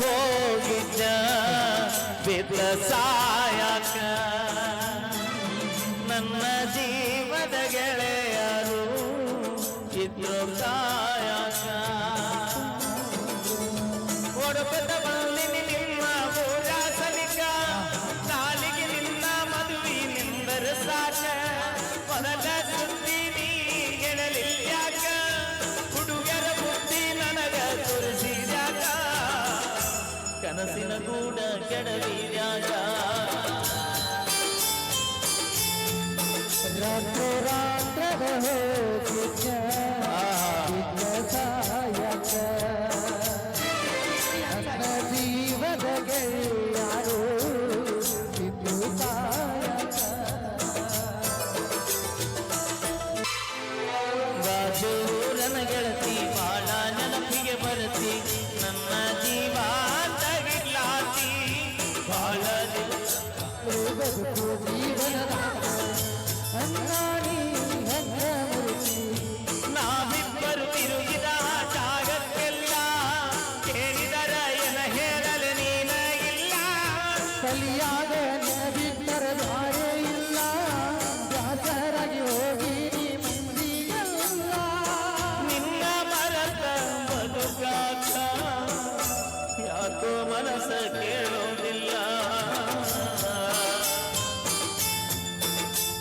ಹೋಗಿದ್ದ ಬಿದ್ದ ಸಾಯಕ ನನ್ನ ಜೀವದ ಗೆಳೆಯರು ಇದ್ರು ಕಾಯಕ ಒಡಪದ ಬಂದಿನಿ ನಿಮ್ಮ ಊರ ಸನಿಕ ನಾಲಿಗೆ ನಿನ್ನ ಮದುವೆ ನಿಂದರ ಸಾಕ ಮೊದಲ ಸುದ್ದಿ ನೀ ಗೆಳಲಿಲ್ಯಾಕ ಹುಡುಗರ ಬುದ್ಧಿ ನನಗ ತೋರಿಸಿದ್ಯಾಕ ಕನಸಿನ ಗೂಡ ಕೆಡವಿದ್ಯಾಕ ರಾತ್ರೋ ರಾತ್ರದ ಹೋಗಿದ್ದ ಸಾಯಕ ನನ್ನ ಜೀವದ ಗೆಳೆಯರು ಇದ್ದು ಸಾಯಕ ರಾಜೂರನ ಗೆಳತಿ ಬಾಳ ನೆನಪಿಗೆ ಬರತಿ ನನ್ನ ಜೀವ ತಗಿಲಾತಿ ಬಾಳ ಬದುಕು ಜೀವನದ ನಾವಿಬ್ಬರು ತಿರುಗಿದ ಜಾಗಕ್ಕೆಲ್ಲ ಕೇಳಿದರ ಎನ ಹೇಳಲು ನೀನಾಗಿಲ್ಲ ಕಲಿಯಾಗ ಬಿಟ್ಟರ ದಾರೇ ಇಲ್ಲ ಜಾತರಾಗಿ ಹೋಗಿ ಮಂದಿಗೆಲ್ಲ ನಿನ್ನ ಮರತ ಬದುಕಾಕ ಯಾಕೋ ಮನಸ್ಸ ಕೇಳೋದಿಲ್ಲ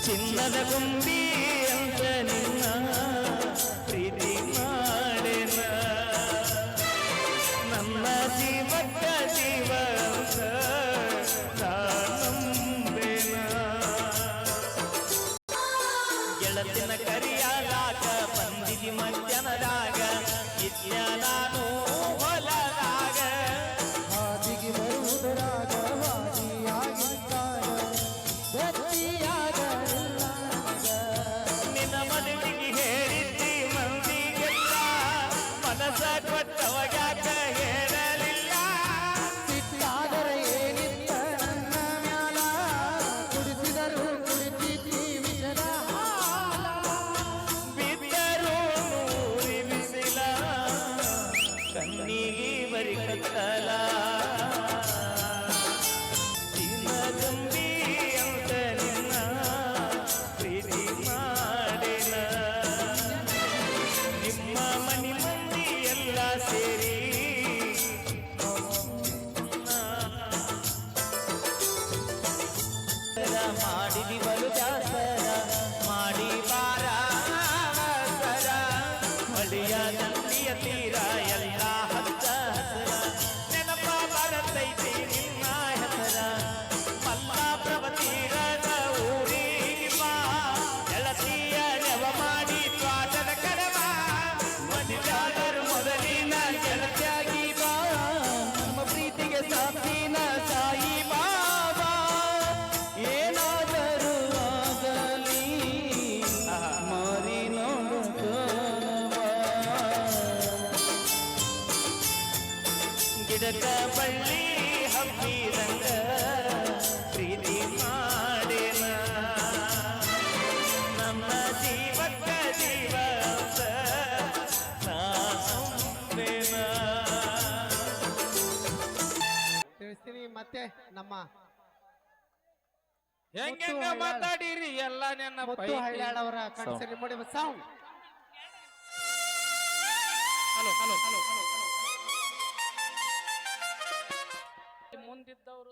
ಚಿನ್ನದ ಗುಂಬಿ ಅಂತ ನಿನ್ನ ಪ್ರೀತಿ ಮಾಡೆನ ನನ್ನ ಜೀವಕ್ಕ ಜೀವ ಅಂತ ನಂಬೇನ ಗೆಳತಿನ ಕರಿಯಾದಾಗ ಬಂದಿದಿ ಮಧ್ಯಾಹ್ನದಾಗ ಇದ್ಯ ನಾನು ಹೊಲದಾಗ ಹಾದಿಗೆ ಬರುವುದರಾಗ ವಾದಿಯಾಗಿದ್ದಾಗ ಗತಿಯಾಗಲಿಲ್ಲ ನಿನ್ನ ಮದುವೆಗೆ ಹೇಳಿದ್ದಿ ಮಂದಿಗೆಲ್ಲ ಮನಸ ಕೊಟ್ಟವಗ್ಯಾಕ ಹೇಳಲಿಲ್ಲ ಸಿಟ್ಟಾದರೆ ಏನಿತ್ತ ನನ್ನ ಮ್ಯಾಲ ಕುಡಿಸಿದರು ಕುಡಿತಿದ್ದಿ ವಿಷದ ಹಾಲ ಬಿದ್ದರು ನೂರಿ ಬಿಸಿಲ ಕಣ್ಣಿಗೆ ಬರಿ ಕತ್ತಲ ಚಿನ್ನದುಂಬಿ ಅಂತ ನಿನ್ನ ಪ್ರೀತಿ ಮಾಡೆನ ನಿಮ್ಮ ಮನಿ ಮಂದಿ ಎಲ್ಲ ಸೇರಿ ಮಾಡಿದಿ ಬಲು ಜಾಸರ ಮಾಡಿ ಬಾರ ಸರ ಮಳೆಯ ದಂಡಿಯ ತೀರ ಎಲ್ಲ ಹಚ್ಚ ಹಸರ ನೆನಪ ಬರತೈತಿ ನಿನ್ನ ಹೆಸರ ಮಲ್ಲಾಪ್ರಭ ತೀರದ ಊರಿಗೆ ಬಾ ಗೆಳತಿಯ ನೆವ ಮಾಡಿ ತ್ವಾಟದ ಕಡವ ಮನಿಯಾದರು ಮೊದಲಿನ ಗೆಳತಿಯಾಗಿ ಬಾ ನಮ್ಮ ಪ್ರೀತಿಗೆ ಸಾಥಿನ ಸಾಯಿ ಬಾಬಾ ಏನಾದರೂ ಆಗಲಿ ಮಾರಿ ಗಿಡಕ ಬಳ್ಳಿ ಹಬ್ಬಿದಂಗ ಪ್ರೀತಿ ಮಾಡೆನ ನಮ್ಮ ಜೀವಕ್ಕ ಜೀವ ತಿಳಿಸ್ತೀನಿ ಮತ್ತೆ ನಮ್ಮ ಹೆಂಗ ಮಾತಾಡಿರಿ ಎಲ್ಲ ನನ್ನ ಮುತ್ತು ಹಳ್ಯಾಳವರ ಕಣ್ಸರಿ ನೋಡಿ ಸೌಂಡ್ ಹಲೋ ಹಲೋ ಹಲೋ ಮುಂದಿದ್ದವರು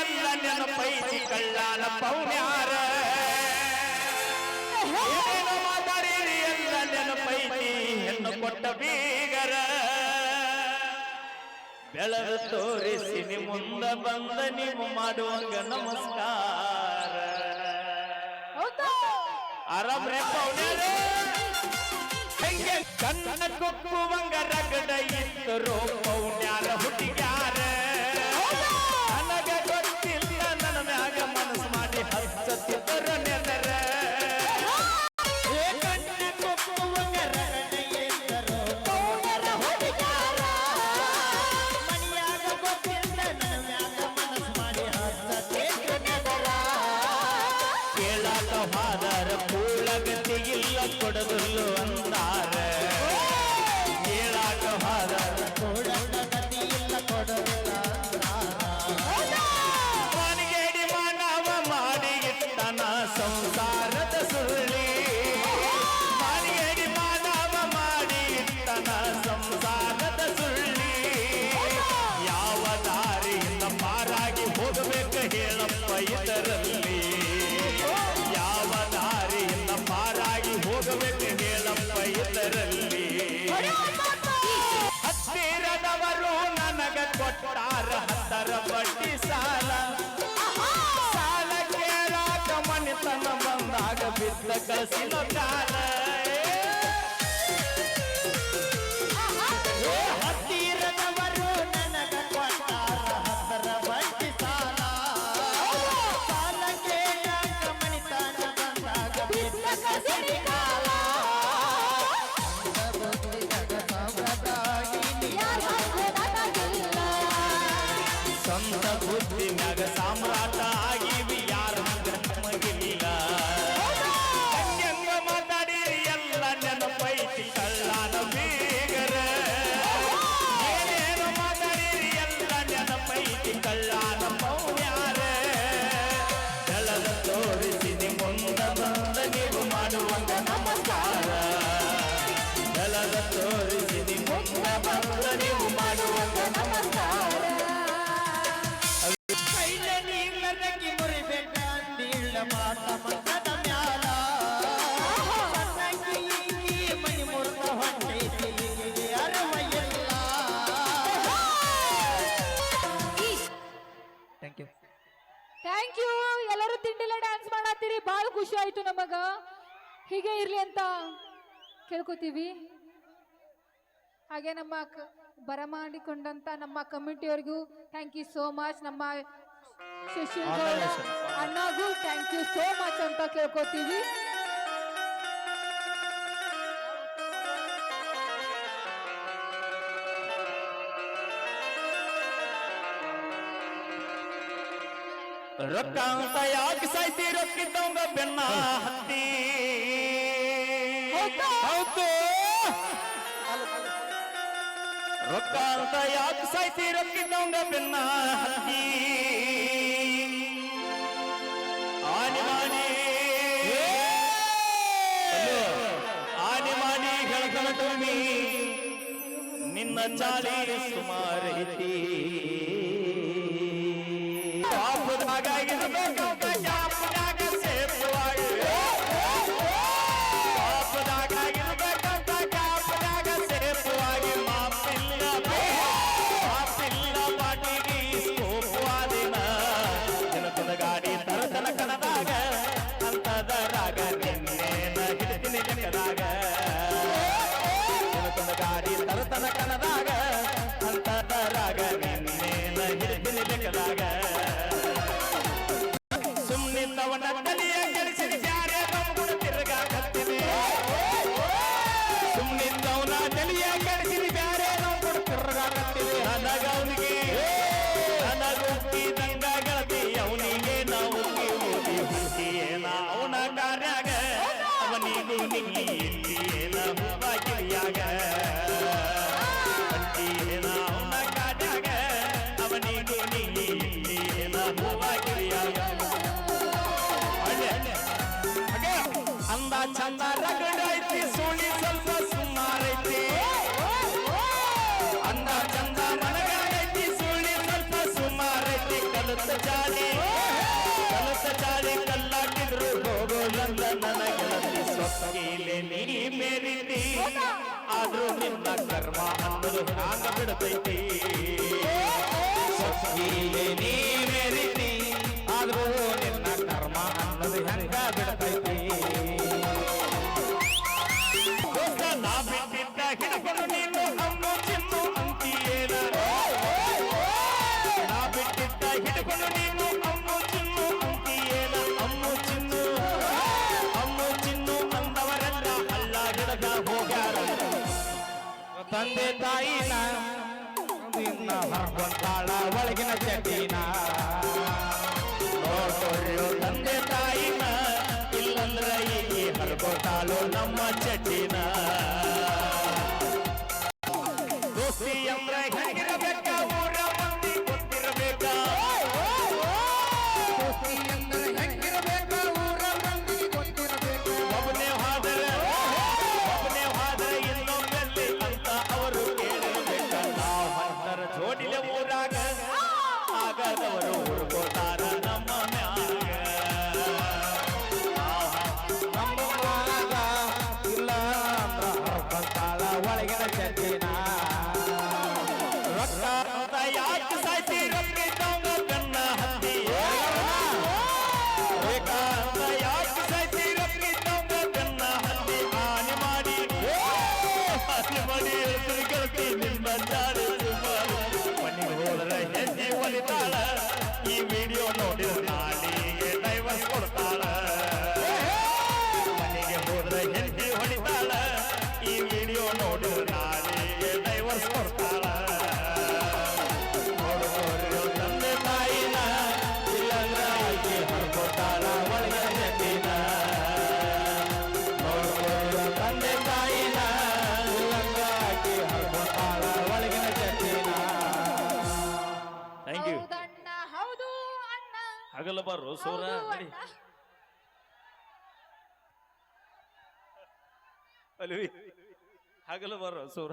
ಎಲ್ಲ ನೆನಪೈತಿ ಕಳ್ಳಾನ ಪೌಣ್ಯಾರ ಏನೇನೋ ಮಾತಾಡಿರಿ ಎಲ್ಲ ನೆನಪೈತಿ ಹೆಣ್ಣು ಕೊಟ್ಟ ಬೀಗರ ಬೆಳಗು ತೋರಿಸಿ ಮುಂದ ಬಂದ ನೀವು ಮಾಡುವಂಗ ನಮಸ್ಕಾರ ಆರಾಮ್ರೆ ಪೌಣ್ಯಾರ ಹೆಂಗೆ ಕಣ್ಣ ಕೊಕ್ಕುವಂಗ ರಗಡ ಇತ್ತರೋ ಪೌಣ್ಯಾರ ಹುಟ್ಟಿಗ್ಯಾರ ನನಗ ಗೊತ್ತಿಲ್ಲ ನನ್ನ ಮ್ಯಾಗ ಮನಸ್ಸು ಮಾಡಿ ಹಚ್ಚತ್ತಿದ್ದರ ನೆನರ ಕಣ್ಣ ಕೊಕ್ಕುವಂಗ ರಗಡ ಇತ್ತರೋ ಪೌಣ್ಯಾರ ಹುಟ್ಟಿಗ್ಯಾರ ಮನಿಯಾಗ ಗೊತ್ತಿಲ್ಲ ನನ್ನ ಮ್ಯಾಗ ಮನಸ್ಸು ಮಾಡಿ ಹಚ್ಚತ್ತಿದ್ದರ ನೆನರ ಕೇಳಾಕ ಹಾದರ ಕೂಳಗತಿ ಇಲ್ಲ ಕೊಡದಲ್ಲು ಅಂದಾರ ಕೇಳಾಕ ಹಾದರ ಬಿದ್ದ ಕಳಿಸಿನ ಕಾಲ ಹತ್ತಿರದವರು ನನಗ ಕೊಟ್ಟಾರ ಹತ್ತರ ಬಡ್ಡಿ ಸಾಲ ಸಾಲಕ್ಕೆ ಮಣಿತಾನ ಬಂದಾಗ ಬಿದ್ದ ಕಳಿಸಿನ ಕಾಲ ಸ್ವಂತ ಬುದ್ಧಿ ಮ್ಯಾಗ ಸಾಮ್ರಾಟ ಆಗಿವಿ ಯಾರ ನಮಗಿಲ್ಲ ಹಂಗ ಮಾತಾಡಿರಿ ಎಲ್ಲ ನೆನಪೈತಿ ಕಳ್ಳನ ಬೀಗರ ಏನೇನು ಮಾತಾಡಿರಿ ಎಲ್ಲ ನೆನಪೈತಿ ಕಳ್ಳನ ಪೌಣ್ಯಾರ ಜಲದ ತೋರಿಸಿದಿ ಮುಂದ ಬಂದ ನೀವು ಮಾಡುವಂಗ ನಮಸ್ಕಾರ ಜಲದ ತೋರಿಸಿದಿ ಮುಂದ ಬಂದ ನೀವು ಮಾಡುವಂಗ ನಮಸ್ಕಾರ ಮಾತ ಮಕ್ಕದ ಮ್ಯಾಲ ಮನಿ ಮುರ್ದ ಹೊಟ್ಟೈತಿ ಅರವಯ್ಯಲ್ಲ ಥ್ಯಾಂಕ್ ಯು ಥ್ಯಾಂಕ್ ಯು. ಎಲ್ಲರೂ ತಿಂಡಿಲೆ ಡ್ಯಾನ್ಸ್ ಮಾಡತ್ತೀರಿ, ಬಹಳ ಖುಷಿ ಆಯ್ತು ನಮಗ. ಹೀಗೆ ಇರ್ಲಿ ಅಂತ ಕೇಳ್ಕೊತೀವಿ. ಹಾಗೆ ನಮ್ಮ ಬರಮಾಡಿಕೊಂಡಂತ ನಮ್ಮ ಕಮಿಟಿಯವರಿಗೂ ಥ್ಯಾಂಕ್ ಯು ಸೋ ಮಚ್. ನಮ್ಮ ಸುಶೀಲ್ ಅಣ್ಣಗೂ ಥ್ಯಾಂಕ್ ಯು ಸೋ ಮಚ್ ಅಂತ ಕೇಳ್ಕೊತೀವಿ. ರೊಕ್ಕ ಅಂತ ಯಾಕೆ ಸಾಯ್ತಿ ರೊಕ್ಕಿದ್ದವಂಗ ಬೆನ್ನ ಹತ್ತಿ ಹೌದು ರೊಕ್ಕ ಅಂತ ಯಾಕೆ ಸಾಯ್ತಿ ರೊಕ್ಕಿದ್ದವಂಗ ಬೆನ್ನ ಹತ್ತಿ ಆನೆ ಮಾಡಿ ಹೇಳ್ಕಣ ತುಂಬಿ ನಿನ್ನ ಚಾಳಿ ಸುಮಾರೈತಿ ಗಾಡಿ ತರತನ ಕಣದಾಗ ಅಂತದರಾಗ ನಿನ್ನೇನ ಹಿಡಿತೀನಿ ಲೆಕ್ಕದಾಗ ಗಾಡಿ ತರತನ ಕಣದಾಗ ಅಂತದರಾಗ ನಿನ್ನೇನ ಹಿಡಿತೀನಿ ಲೆಕ್ಕದಾಗ ಸುಮ್ಮನಿದ್ದವನ ತಲೆಯ ಗೆಳಿಸಿದ ಬ್ಯಾರೆ ನಮ್ಗುಣ ತಿರುಗಾಕತ್ತೀನಿ ಸುಮ್ಮನಿದ್ದವನ ತಲೆಯ ಗೆಳಿಸಿದ ಬ್ಯಾರೆ ನಮ್ಗುಣ ತಿರುಗಾಕತ್ತೀನಿ ನನಗವನಿಗೆ ನನಗುಟ್ಟಿದಂಗ ಗೆಳತಿ ಅವನಿಗೆ ನಾವು ಹುಟ್ಟಿಯೇನ ಅವನ ಕಾರ್ಯಾಗ ಅವನಿಗೂ ನಿಲ್ಲಿ ಎಲ್ಲಿಯೇನ ಹೂವ ಗಿಳಿಯಾಗ ಹುಟ್ಟಿಯೇನ ಅವನ ಕಾರ್ಯಾಗ ಅವನಿಗೂ ನಿಲ್ಲಿ ಎಲ್ಲಿಯೇನ ಹೂವ ಗಿಳಿಯಾಗ ಅಂದ ಚಂದ ರಗಡೈತಿ ಸುಳಿ ಸ್ವಲ್ಪ ಸುಮಾರೈತಿ ಅಂದ ಚಂದ ಮನಗೈತಿ ಸುಳಿ ಸ್ವಲ್ಪ ಸುಮಾರೈತಿ ಕಲಸ ಚಾಳಿ ಕಲ್ಲಾಕಿದ್ರು ಹೋಗೋಲಂದ ನನಗೆಳತಿ ಸೊಕ್ಕಿಲೆ ನೀ ಮೇರಿತಿ ಆದ್ರೂ ನಿನ್ನ ಕರ್ಮ ಅನ್ನೋದು ಹ್ಯಾಂಗ ಬಿಡ್ತೈತಿ ಸೊಕ್ಕಿಲೆ ನೀ ಮೇರಿತಿ ಆದ್ರೂ ನಿನ್ನ ಕರ್ಮ ಅನ್ನೋದು ಹೆಂಗ ಬಿಡ್ತೈತಿ ನಾ ಬಿಟ್ಟಿದ್ದ ಹಿಡ್ಕೊಂಡು ನೀನು ಅಮ್ಮು ಚಿನ್ನು ಅಂತೀಯೇನ ನಾ ಬಿಟ್ಟಿದ್ದ ಹಿಡ್ಕೊಂಡು ನೀನು ಅಮ್ಮು ಚಿನ್ನು ಅಂತೀಯೇನ ಅಮ್ಮು ಚಿನ್ನು ಅಂದವರೆಲ್ಲ ಹಳ್ಳ ಗಿಡಗ ಹೋಗ್ಯಾರ ತಂದೆ ತಾಯಿನ ನಿನ್ನ ಹರ್ಕೊಂತಾಳ ಒಳಗಿನ ಚಟಿನ ನೋಡ್ಕೊಳ್ಳೋ ತಂದೆ ತಾಯಿನ ಇಲ್ಲಂದ್ರ ಈಗ ಹರ್ಕೊತಾಳು ನಮ್ಮ ಚಟಿನ ದೋಸ್ತಿ ಅಂದ್ರ ಹೇಗಿರಬೇಕ ಊರ ಮಂದಿ ಗೊತ್ತಿರಬೇಕ ಒಬ್ಬನೇ ಹಾದರೆ ಇನ್ನೊಬ್ಬಲ್ಲಿ ಅಂತ ಅವರು ಕೇಳಿರ್ಬೇಕ ನಾವು ಹಂತರ ಜೋಡಿಲೆ ಊರಾಗ ಆಗದವರು ಹಗಲು ಬರೋ ಸೂರ ಹೌದು ನಡಿ. ಅಣ್ಣ. ಅಲ್ವಿ ಹಗಲು ಬರೋ ಸೂರ